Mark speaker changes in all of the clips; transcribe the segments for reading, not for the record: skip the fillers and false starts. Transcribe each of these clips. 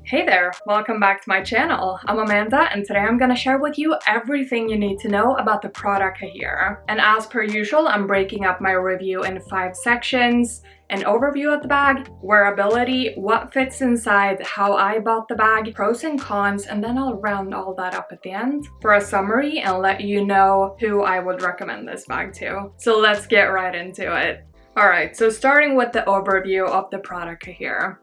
Speaker 1: Hey there, welcome back to my channel. I'm Amanda and today I'm gonna share with you everything you need to know about the Prada Cahier. And as per usual, I'm breaking up my review in 5 sections: an overview of the bag, wearability, what fits inside, how I bought the bag, pros and cons, and then I'll round all that up at the end for a summary and let you know who I would recommend this bag to. So let's get right into it. Alright, so starting with the overview of the Prada Cahier.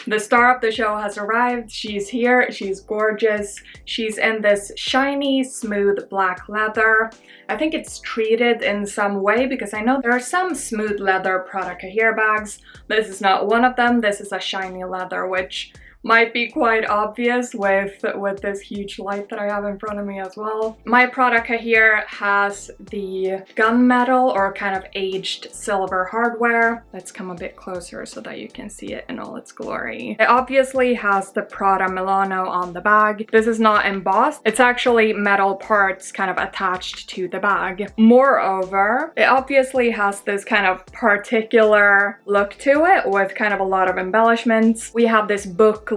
Speaker 1: The star of the show has arrived. She's here, she's gorgeous. She's in this shiny, smooth black leather. I think it's treated in some way because I know there are some smooth leather Prada Cahier bags. This is not one of them. This is a shiny leather, which might be quite obvious with this huge light that I have in front of me as well. My Prada Cahier has the gunmetal or kind of aged silver hardware. Let's come a bit closer so that you can see it in all its glory. It obviously has the Prada Milano on the bag. This is not embossed. It's actually metal parts kind of attached to the bag. Moreover, it obviously has this kind of particular look to it with kind of a lot of embellishments. We have this book-like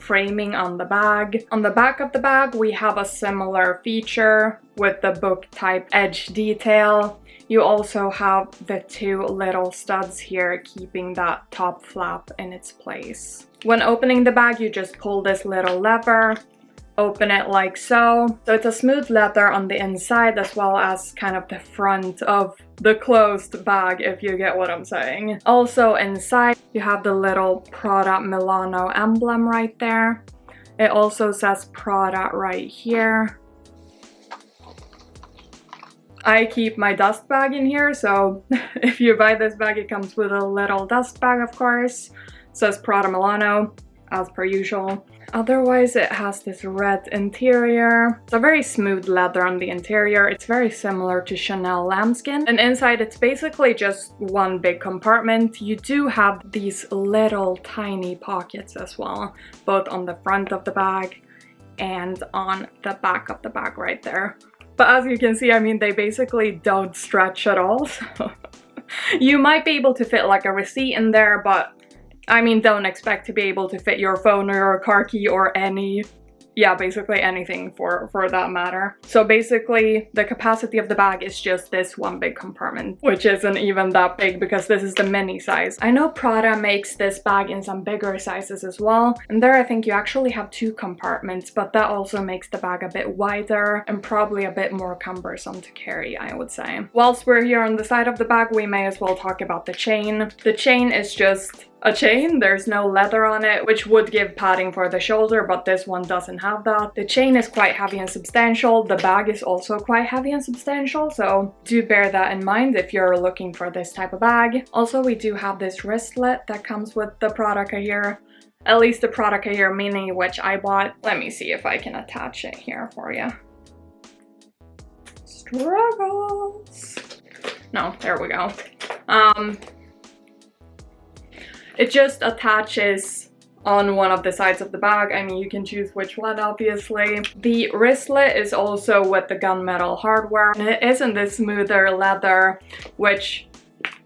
Speaker 1: framing on the bag. On the back of the bag, we have a similar feature with the book type edge detail. You also have the 2 little studs here keeping that top flap in its place. When opening the bag, you just pull this little lever, open it like so. So it's a smooth leather on the inside as well as kind of the front of the closed bag, if you get what I'm saying. Also inside, you have the little Prada Milano emblem right there. It also says Prada right here. I keep my dust bag in here, so if you buy this bag, it comes with a little dust bag, of course. It says Prada Milano, as per usual. Otherwise, it has this red interior. It's a very smooth leather on the interior. It's very similar to Chanel lambskin. And inside, it's basically just one big compartment. You do have these little tiny pockets as well, both on the front of the bag and on the back of the bag right there. But as you can see, I mean, they basically don't stretch at all. So you might be able to fit like a receipt in there, but I mean, don't expect to be able to fit your phone or your car key or basically anything for that matter. So basically, the capacity of the bag is just this one big compartment, which isn't even that big because this is the mini size. I know Prada makes this bag in some bigger sizes as well, and there I think you actually have 2 compartments, but that also makes the bag a bit wider and probably a bit more cumbersome to carry, I would say. Whilst we're here on the side of the bag, we may as well talk about the chain. The chain is just a chain. There's no leather on it, which would give padding for the shoulder, but this one doesn't have that. The chain is quite heavy and substantial. The bag is also quite heavy and substantial, so do bear that in mind if you're looking for this type of bag. Also, we do have this wristlet that comes with the Prada Cahier, at least the Prada Cahier Mini, which I bought. Let me see if I can attach it here for you. Struggles. No, there we go. It just attaches on one of the sides of the bag. I mean, you can choose which one, obviously. The wristlet is also with the gunmetal hardware, and it is in this smoother leather, which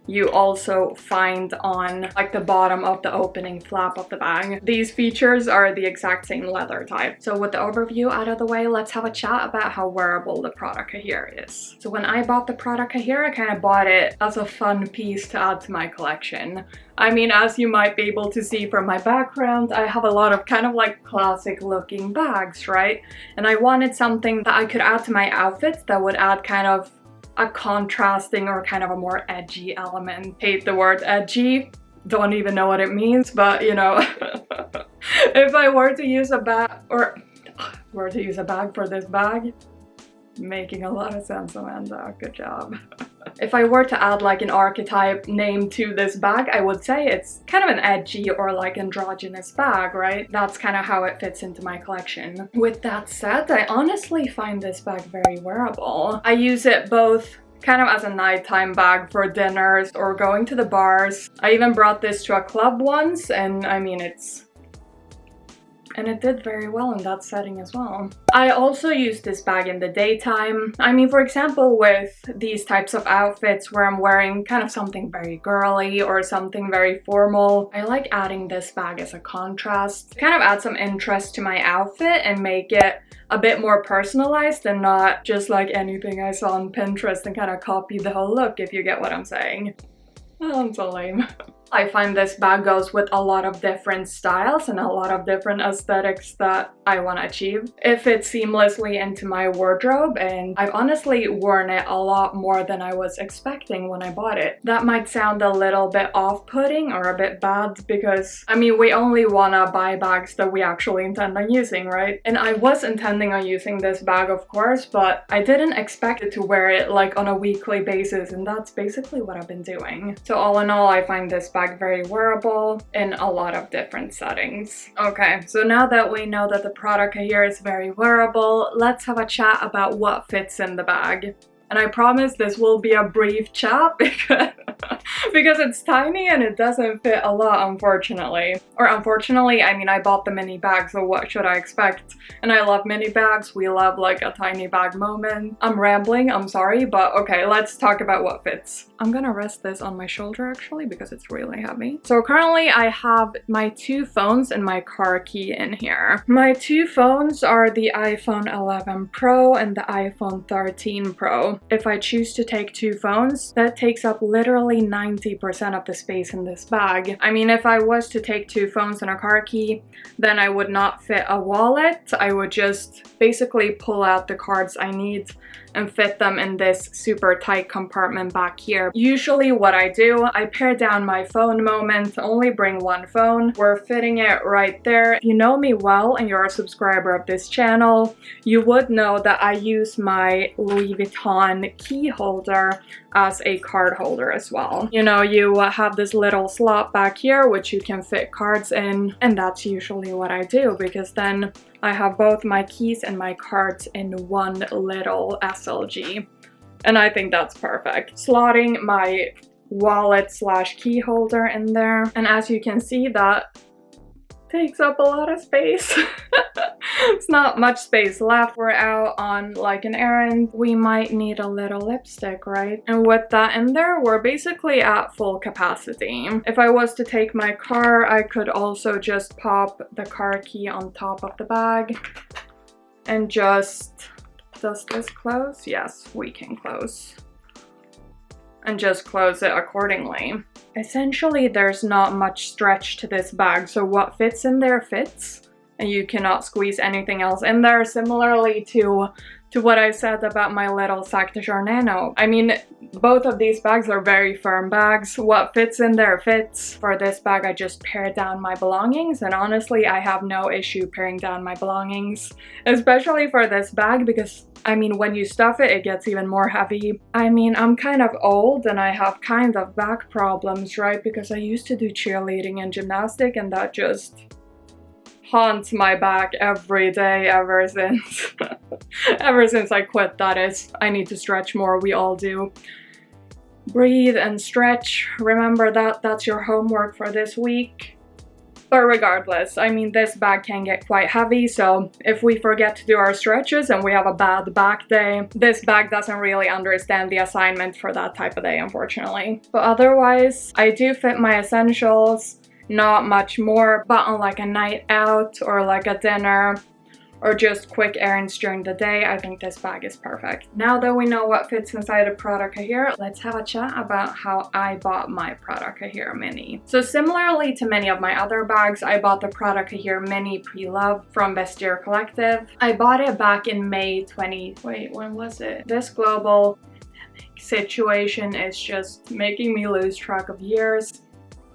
Speaker 1: you also find on like the bottom of the opening flap of the bag. These features are the exact same leather type. So with the overview out of the way, let's have a chat about how wearable the Prada Cahier is. So when I bought the Prada Cahier, I kind of bought it as a fun piece to add to my collection. I mean, as you might be able to see from my background, I have a lot of kind of like classic looking bags, right? And I wanted something that I could add to my outfits that would add kind of a contrasting or kind of a more edgy element. Hate the word edgy, don't even know what it means, but you know, if I were to use a bag for this bag, making a lot of sense, Amanda, good job. If I were to add like an archetype name to this bag, I would say it's kind of an edgy or like androgynous bag, right? That's kind of how it fits into my collection. With that said, I honestly find this bag very wearable. I use it both kind of as a nighttime bag for dinners or going to the bars. I even brought this to a club once, and I mean, it's and it did very well in that setting as well. I also use this bag in the daytime. I mean, for example, with these types of outfits where I'm wearing kind of something very girly or something very formal, I like adding this bag as a contrast to kind of add some interest to my outfit and make it a bit more personalized and not just like anything I saw on Pinterest and kind of copy the whole look, if you get what I'm saying. Oh, I'm so lame. I find this bag goes with a lot of different styles and a lot of different aesthetics that I want to achieve. It fits seamlessly into my wardrobe, and I've honestly worn it a lot more than I was expecting when I bought it. That might sound a little bit off-putting or a bit bad because, I mean, we only want to buy bags that we actually intend on using, right? And I was intending on using this bag, of course, but I didn't expect it to wear it like on a weekly basis, and that's basically what I've been doing. So all in all, I find this bag very wearable in a lot of different settings. Okay, so now that we know that the Prada Cahier is very wearable, let's have a chat about what fits in the bag. And I promise this will be a brief chat because it's tiny and it doesn't fit a lot, unfortunately. Or unfortunately, I mean, I bought the mini bag, so what should I expect? And I love mini bags. We love like a tiny bag moment. I'm rambling, I'm sorry, but okay, let's talk about what fits. I'm gonna rest this on my shoulder actually because it's really heavy. So currently I have my 2 phones and my car key in here. My 2 phones are the iPhone 11 Pro and the iPhone 13 Pro. If I choose to take 2 phones, that takes up literally 90% of the space in this bag. I mean, if I was to take 2 phones and a car key, then I would not fit a wallet. I would just basically pull out the cards I need and fit them in this super tight compartment back here. Usually what I do, I pare down my phone moment, only bring 1 phone. We're fitting it right there. If you know me well and you're a subscriber of this channel, you would know that I use my Louis Vuitton key holder as a card holder as well. You know, you have this little slot back here which you can fit cards in, and that's usually what I do because then I have both my keys and my cards in one little SLG. And I think that's perfect. Slotting my wallet / key holder in there. And as you can see, that takes up a lot of space. It's not much space left. We're out on like an errand. We might need a little lipstick, right? And with that in there, we're basically at full capacity. If I was to take my car, I could also just pop the car key on top of the bag and just... Does this close? Yes, we can close. And just close it accordingly. Essentially, there's not much stretch to this bag, so what fits in there fits, and you cannot squeeze anything else in there, similarly to what I said about my little sac de jour nano. I mean, both of these bags are very firm bags. What fits in there fits. For this bag, I just pared down my belongings, and honestly, I have no issue paring down my belongings, especially for this bag because, I mean, when you stuff it, it gets even more heavy. I mean, I'm kind of old and I have kind of back problems, right? Because I used to do cheerleading and gymnastic, and that just haunts my back every day ever since ever since I quit, that is. I need to stretch more, we all do. Breathe and stretch. Remember that, that's your homework for this week. But regardless, I mean, this bag can get quite heavy, so if we forget to do our stretches and we have a bad back day, this bag doesn't really understand the assignment for that type of day, unfortunately. But otherwise, I do fit my essentials. Not much more, but on like a night out or like a dinner or just quick errands during the day, I think this bag is perfect. Now that we know what fits inside a Prada Cahier, let's have a chat about how I bought my Prada Cahier Mini. So similarly to many of my other bags, I bought the Prada Cahier Mini Preloved from Vestiaire Collective. I bought it back in May 20... Wait, when was it? This global situation is just making me lose track of years.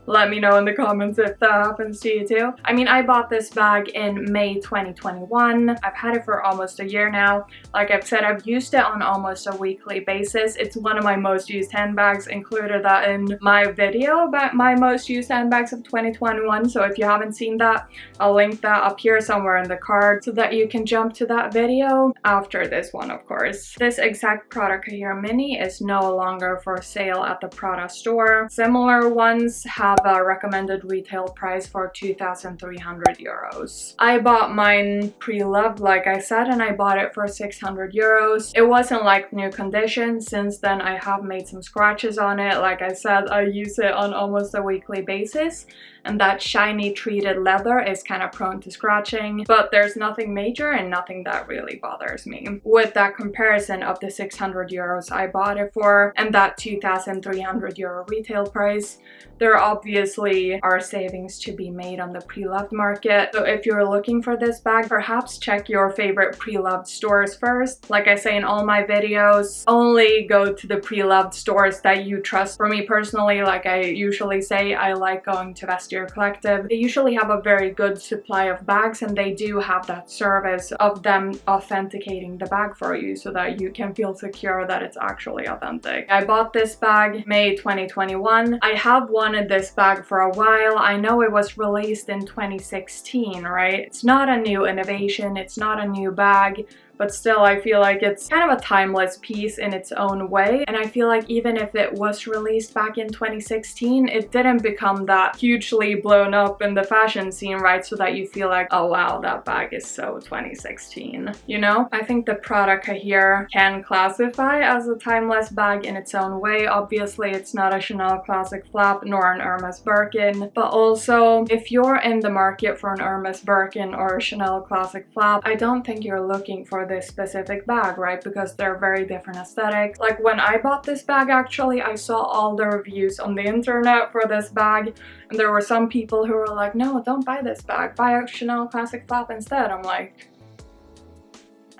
Speaker 1: Let me know in the comments if that happens to you too. I mean, I bought this bag in May 2021. I've had it for almost a year now. Like I've said, I've used it on almost a weekly basis. It's one of my most used handbags. Included that in my video about my most used handbags of 2021. So if you haven't seen that, I'll link that up here somewhere in the card so that you can jump to that video after this one, of course. This exact Prada Cahier Mini is no longer for sale at the Prada store. Similar ones have have a recommended retail price for 2,300 euros. I bought mine pre-loved, like I said, and I bought it for 600 euros. It wasn't like new condition. Since then I have made some scratches on it. Like I said, I use it on almost a weekly basis, and that shiny treated leather is kind of prone to scratching, but there's nothing major and nothing that really bothers me. With that comparison of the 600 euros I bought it for and that 2,300 euro retail price, there obviously are savings to be made on the pre-loved market. So if you're looking for this bag, perhaps check your favorite pre-loved stores first. Like I say in all my videos, only go to the pre-loved stores that you trust. For me personally, like I usually say, I like going to Vestiaire Collective. They usually have a very good supply of bags, and they do have that service of them authenticating the bag for you so that you can feel secure that it's actually authentic. I bought this bag May 2021. I have wanted this bag for a while. I know it was released in 2016, right? It's not a new innovation, it's not a new bag, but still I feel like it's kind of a timeless piece in its own way. And I feel like even if it was released back in 2016, it didn't become that hugely blown up in the fashion scene, right? So that you feel like, oh wow, that bag is so 2016, you know? I think the Prada Cahier can classify as a timeless bag in its own way. Obviously, it's not a Chanel classic flap nor an Hermes Birkin, but also if you're in the market for an Hermes Birkin or a Chanel classic flap, I don't think you're looking for this specific bag, right? Because they're very different aesthetics. Like when I bought this bag, actually, I saw all the reviews on the internet for this bag, and there were some people who were like, no, don't buy this bag, buy a Chanel classic flap instead. I'm like,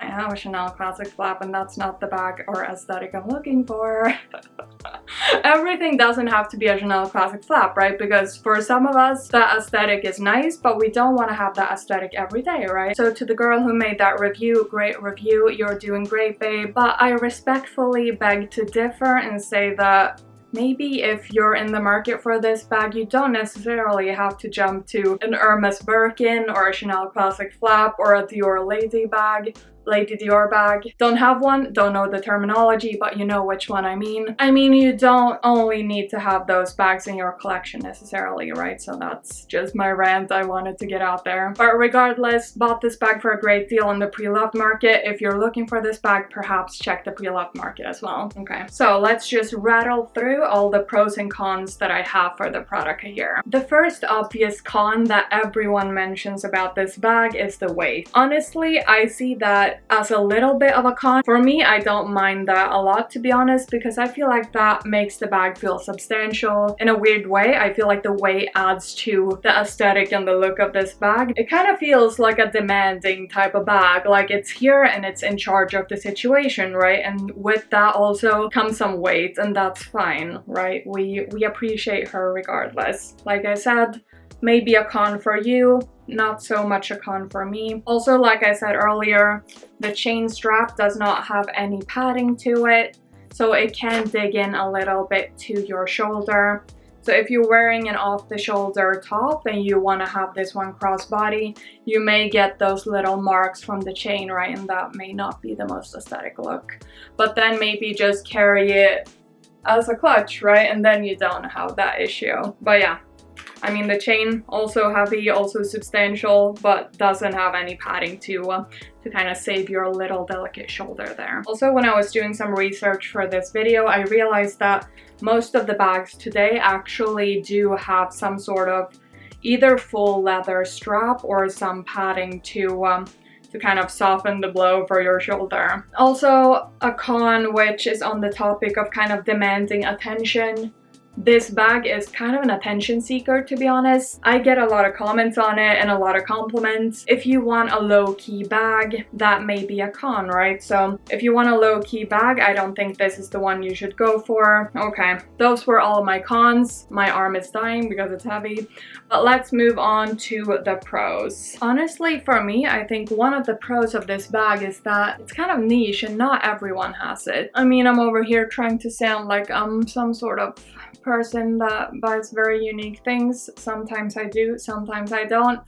Speaker 1: I have a Chanel classic flap and that's not the bag or aesthetic I'm looking for. Everything doesn't have to be a Chanel classic flap, right? Because for some of us, that aesthetic is nice, but we don't want to have that aesthetic every day, right? So to the girl who made that review, great review, you're doing great, babe. But I respectfully beg to differ and say that maybe if you're in the market for this bag, you don't necessarily have to jump to an Hermes Birkin or a Chanel classic flap or a Dior Lady Dior bag. Don't have one, don't know the terminology, but you know which one I mean. I mean, you don't only need to have those bags in your collection necessarily, right? So that's just my rant I wanted to get out there. But regardless, bought this bag for a great deal on the pre-loved market. If you're looking for this bag, perhaps check the pre-loved market as well. Okay, so let's just rattle through all the pros and cons that I have for the Prada Cahier. The first obvious con that everyone mentions about this bag is the weight. Honestly, I see that as a little bit of a con. For me, I don't mind that a lot, to be honest, because I feel like that makes the bag feel substantial. In a weird way, I feel like the weight adds to the aesthetic and the look of this bag. It kind of feels like a demanding type of bag, like it's here and it's in charge of the situation, right? And with that also comes some weight, and that's fine, right? We appreciate her regardless. Like I said, maybe a con for you, not so much a con for me. Also, like I said earlier, the chain strap does not have any padding to it, so it can dig in a little bit to your shoulder. So if you're wearing an off-the-shoulder top and you want to have this one crossbody, you may get those little marks from the chain, right? And that may not be the most aesthetic look. But then maybe just carry it as a clutch, right? And then you don't have that issue. But yeah, I mean, the chain also heavy, also substantial, but doesn't have any padding to kind of save your little delicate shoulder there. Also, when I was doing some research for this video, I realized that most of the bags today actually do have some sort of either full leather strap or some padding to kind of soften the blow for your shoulder. Also, a con, which is on the topic of kind of demanding attention. This bag is kind of an attention seeker, to be honest. I get a lot of comments on it and a lot of compliments. If you want a low-key bag, that may be a con, right? So if you want a low-key bag, I don't think this is the one you should go for. Okay, those were all my cons. My arm is dying because it's heavy. But let's move on to the pros. Honestly, for me, I think one of the pros of this bag is that it's kind of niche and not everyone has it. I mean, I'm over here trying to sound like I'm some sort of person that buys very unique things. Sometimes I do, sometimes I don't.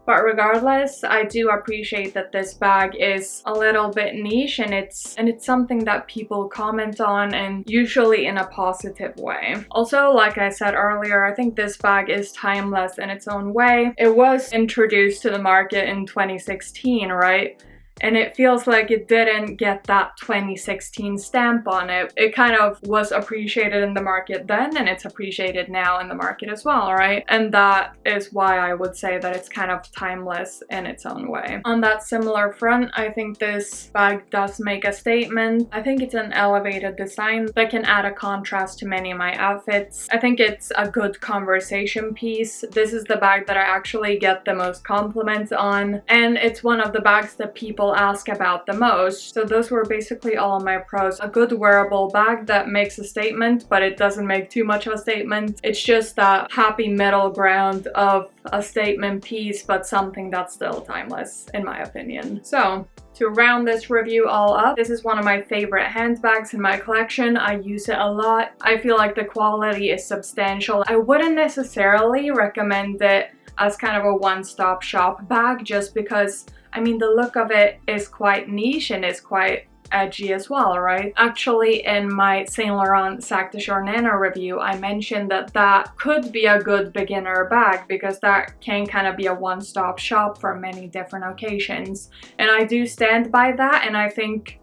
Speaker 1: But regardless, I do appreciate that this bag is a little bit niche, and it's something that people comment on, and usually in a positive way. Also, like I said earlier, I think this bag is timeless in its own way. It was introduced to the market in 2016, right? And it feels like it didn't get that 2016 stamp on it. It kind of was appreciated in the market then, and it's appreciated now in the market as well, right? And that is why I would say that it's kind of timeless in its own way. On that similar front, I think this bag does make a statement. I think it's an elevated design that can add a contrast to many of my outfits. I think it's a good conversation piece. This is the bag that I actually get the most compliments on, and it's one of the bags that people ask about the most. So those were basically all of my pros. A good wearable bag that makes a statement, but it doesn't make too much of a statement. It's just that happy middle ground of a statement piece, but something that's still timeless, in my opinion. So to round this review all up, this is one of my favorite handbags in my collection. I use it a lot. I feel like the quality is substantial. I wouldn't necessarily recommend it as kind of a one-stop shop bag, just because, I mean, the look of it is quite niche and is quite edgy as well, right? Actually, in my Saint Laurent Sac de Jour Nano review, I mentioned that that could be a good beginner bag because that can kind of be a one-stop shop for many different occasions. And I do stand by that, and I think,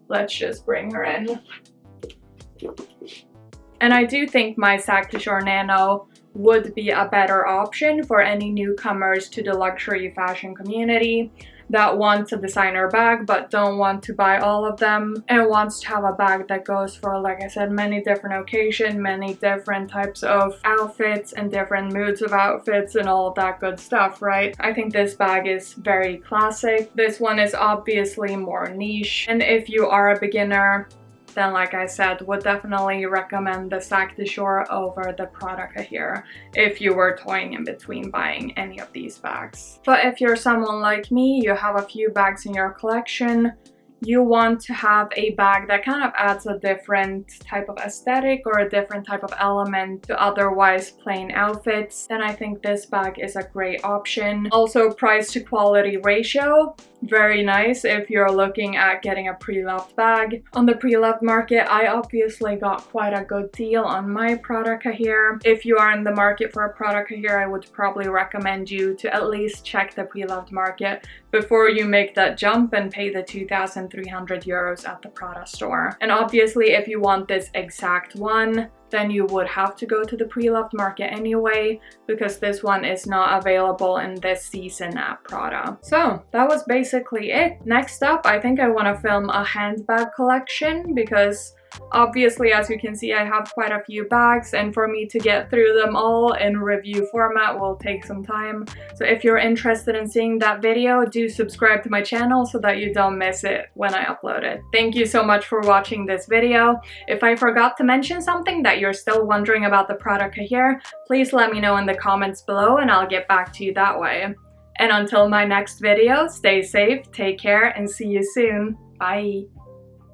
Speaker 1: let's just bring her in. And I do think my Sac de Jour Nano would be a better option for any newcomers to the luxury fashion community that wants a designer bag but don't want to buy all of them and wants to have a bag that goes for, like I said, many different occasions, many different types of outfits and different moods of outfits and all of that good stuff, right? I think this bag is very classic. This one is obviously more niche, and if you are a beginner, then, like I said, would definitely recommend the Sac de Jour over the Prada Cahier if you were toying in between buying any of these bags. But if you're someone like me, you have a few bags in your collection, you want to have a bag that kind of adds a different type of aesthetic or a different type of element to otherwise plain outfits, then I think this bag is a great option. Also, price to quality ratio, very nice if you're looking at getting a pre-loved bag. On the pre-loved market, I obviously got quite a good deal on my Prada Cahier. If you are in the market for a Prada Cahier, I would probably recommend you to at least check the pre-loved market before you make that jump and pay the 2,300 euros at the Prada store. And obviously, if you want this exact one, then you would have to go to the pre-loved market anyway, because this one is not available in this season at Prada. So that was basically it. Next up, I think I want to film a handbag collection, because obviously, as you can see, I have quite a few bags, and for me to get through them all in review format will take some time. So if you're interested in seeing that video, do subscribe to my channel so that you don't miss it when I upload it. Thank you so much for watching this video. If I forgot to mention something that you're still wondering about the Prada Cahier, please let me know in the comments below and I'll get back to you that way. And until my next video, stay safe, take care, and see you soon. Bye!